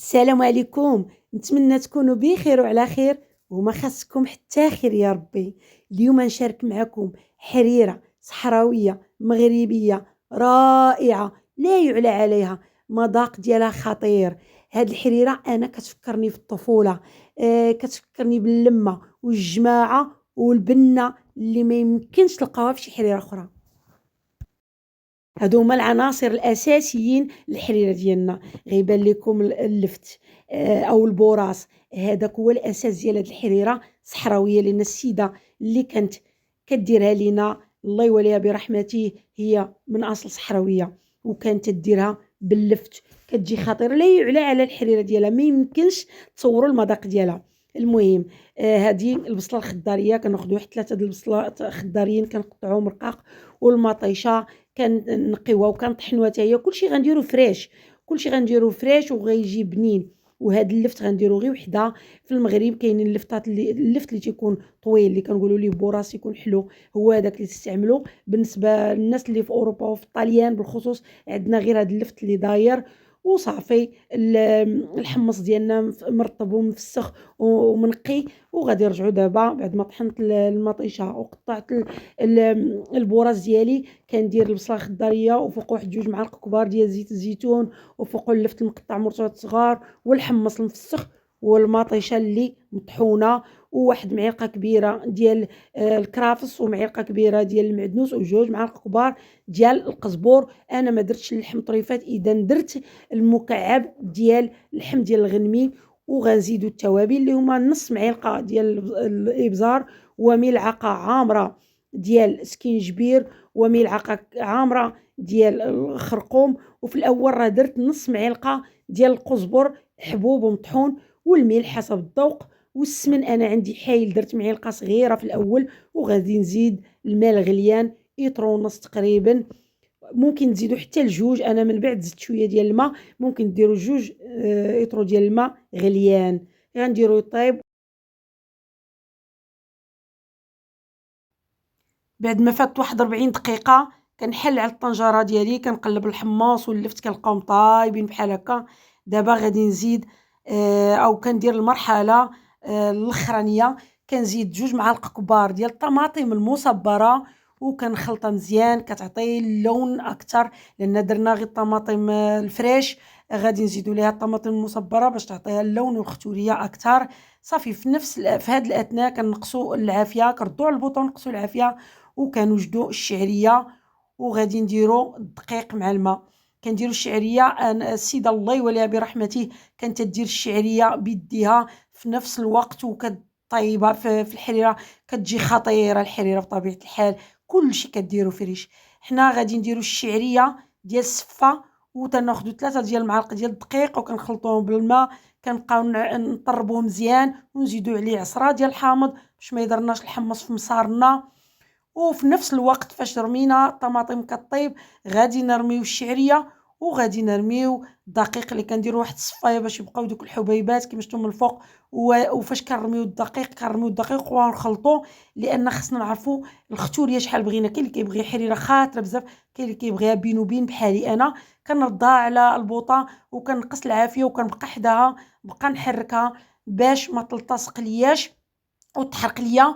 السلام عليكم. نتمنى تكونوا بخير وعلى خير وما خاصكم حتى خير يا ربي. اليوم نشارك معكم حريرة صحراوية مغربية رائعة لا يعلى عليها، مذاق ديالها خطير. هاد الحريرة انا كتفكرني في الطفولة، كتفكرني باللمة والجماعة والبنة اللي ما يمكنش تلقاوها في شي حريرة اخرى. هادو هما العناصر الأساسيين للحريرة ديالنا. غيبان لكم اللفت أو البوراس، هذاك هو الأساس ديال هاد الحريرة الصحراوية، لأن السيدة اللي كانت كديرها لينا الله يوليها برحمته هي من أصل صحراوية، وكانت تديرها باللفت، كتجي خطيرة لا يعلى على الحريرة ديالها، ما يمكنش تصوروا المذاق ديالها. المهم هذه البصلة الخضارية كناخذوا واحد 3 د البصلات خضاريين كنقطعوهم رقاق، والمطيشة كنقيوها وكنطحنوها حتى هي، كلشي غنديرو فريش، كلشي غنديرو فريش وغيجي بنين. وهاد اللفت غنديرو غير وحده. في المغرب كاينين اللفت اللي تيكون طويل اللي كنقولوا ليه بوراس، يكون حلو، هو هذاك اللي تستعملوا. بالنسبه للناس اللي في اوروبا وفي الطاليان بالخصوص عندنا غير هاد اللفت اللي داير وصافي. الحمص ديالنا مرطب ومفسخ ومنقي، وغادي نرجعوا دابا بعد ما طحنت المطيشه وقطعت البوراس ديالي. كندير البصله الخضاريه وفوق واحد 2 معالق كبار ديال زيت الزيتون، وفوق اللفت المقطع مرتبط صغار، والحمص المفسخ، والمطيشه اللي مطحونه، وواحد معلقه كبيره ديال الكرافس، ومعلقه كبيره ديال المعدنوس، وجوج معالق كبار ديال القزبور. انا ما درتش اللحم طريفات، اذا درت المكعب ديال اللحم ديال الغنمي. وغنزيدو التوابل اللي هما نص معلقه ديال الابزار، وملعقه عامره ديال سكينجبير، وملعقه عامره ديال الخرقوم. وفي الاول راه درت نص معلقه ديال القزبر حبوب ومطحون، والملح حسب الذوق، والسمن انا عندي حايل درت معلقه صغيره في الاول. وغادي نزيد الماء الغليان ايطرو ونص تقريبا، ممكن تزيدوا حتى الجوج، انا من بعد زدت شويه ديال الماء، ممكن ديروا جوج ايطرو ديال الماء غليان. غنديروا يطيب. بعد ما فات واحد 40 دقيقة كنحل على الطنجرة ديالي، كنقلب الحماص واللفت كنلقاهم طايبين بحال هكا. دابا غادي نزيد أو كندير المرحلة الأخرانية، كنزيد 2 معالق كبار ديال الطماطم المصبرة، وكنخلطها مزيان كتعطي اللون أكثر، لأن درنا غير الطماطم الفريش. غادي نزيدو ليها الطماطم المصبرة باش تعطيها اللون والختورية أكثر. صافي في هاد الأثناء كنقصوا العافية، كنردوا على البوطون نقصوا العافية، وكنوجدوا الشعريه. وغادي نديروا الدقيق مع الماء. كنديروا الشعريه، أنا السيده الله يوليها برحمته كانت تدير الشعريه بيديها في نفس الوقت وكطيبها في الحريره، كتجي خطيره الحريره بطبيعه الحال. كلشي كديروا فريش. حنا غادي نديروا الشعريه ديال السفه، وتناخذوا 3 ديال المعالق ديال الدقيق وكنخلطوهم بالماء، كنبقاو نطربوه مزيان، ونزيدوا عليه عصره ديال الحامض باش ما يضرناش الحمص في مصارنا. وفي نفس الوقت فاش رمينا الطماطم كطيب غادي نرميو الشعريه، وغادي نرميو الدقيق اللي كنديروا واحد الصفايه باش يبقاو دوك الحبيبات كيما شفتوا من الفوق. وفاش كنرميو الدقيق ونخلطوه، لان خصنا نعرفوا الختوريه شحال بغينا. كاين اللي كيبغي حريره خاطره بزاف، كاين اللي كيبغيها بين وبين بحالي انا. كنردها على البوطه وكنقص العافيه وكنبقى حداها، نبقى نحركها باش ما تلتصق لياش وتحرق ليا.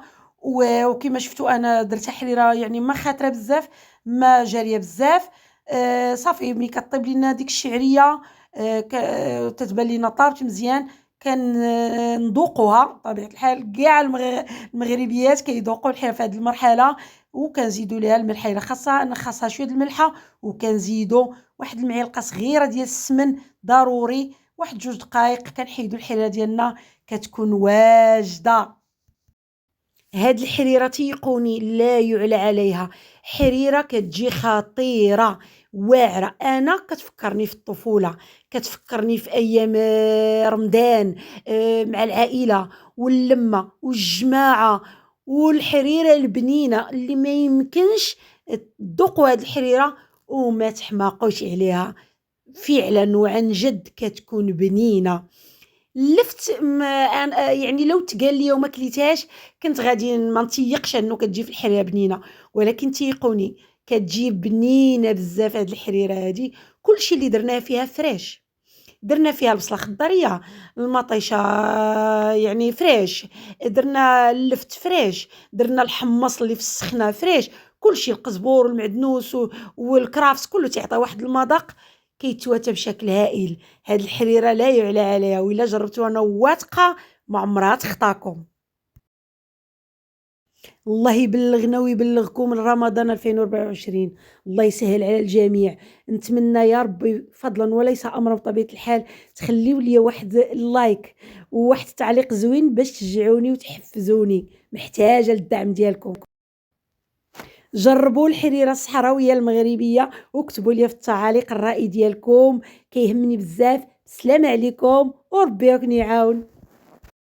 وكما شفتوا انا درتها حريره يعني ما خاطره بزاف، ما جاريه بزاف. صافي ملي كطيب لينا ديك الشعريه تتبان لينا طابت مزيان، نذوقوها بطبيعه الحال. كاع المغربيات كيذوقوا الحريره في هذه المرحله. وكنزيدوا ليها الملح الا خاصها شويه الملحه، وكنزيدوا واحد المعلقه صغيره ديال السمن ضروري. واحد 2 دقائق كنحيدوا الحريره ديالنا كتكون واجده. هاد الحريرة تيقوني لا يعلى عليها، حريرة كتجي خطيرة واعرة. أنا كتفكرني في الطفولة، كتفكرني في أيام رمضان مع العائلة واللمة والجماعة، والحريرة البنينة اللي ما يمكنش تذوقوا هاد الحريرة وما تحماقوش عليها. فعلا وعن جد كتكون بنينة. لفت أنا يعني لو تقال لي وما كليتهاش كنت غادي ما نتيقش انه كتجي في الحريره بنينه، ولكن تيقوني كتجي بنينه بزاف هاد الحريره هادي. كلشي اللي درناه فيها فريش، درنا فيها البصلة خضارية، المطيشة يعني فريش، درنا اللفت فريش، درنا الحمص اللي في السخنة فريش، كلشي القزبور والمعدنوس والكرافس كلّه تيعطي واحد المذاق كيتواتى بشكل هائل. هاد الحريرة لا يُعلى عليها، وإلا جربتوها أنا واثقة ما عمرها تخطاكم. الله يبلغنا ويبلغكم رمضان 2024. الله يسهل على الجميع. نتمنى يا ربي فضلا وليس امرا بطبيعه الحال تخليوا لي واحد اللايك وواحد التعليق زوين باش تشجعوني وتحفزوني، محتاجه للدعم ديالكم. جربوا الحريره الصحراويه المغربيه وكتبوا لي في التعاليق الراي ديالكم، كيهمني بزاف. السلام عليكم وربي يعاون.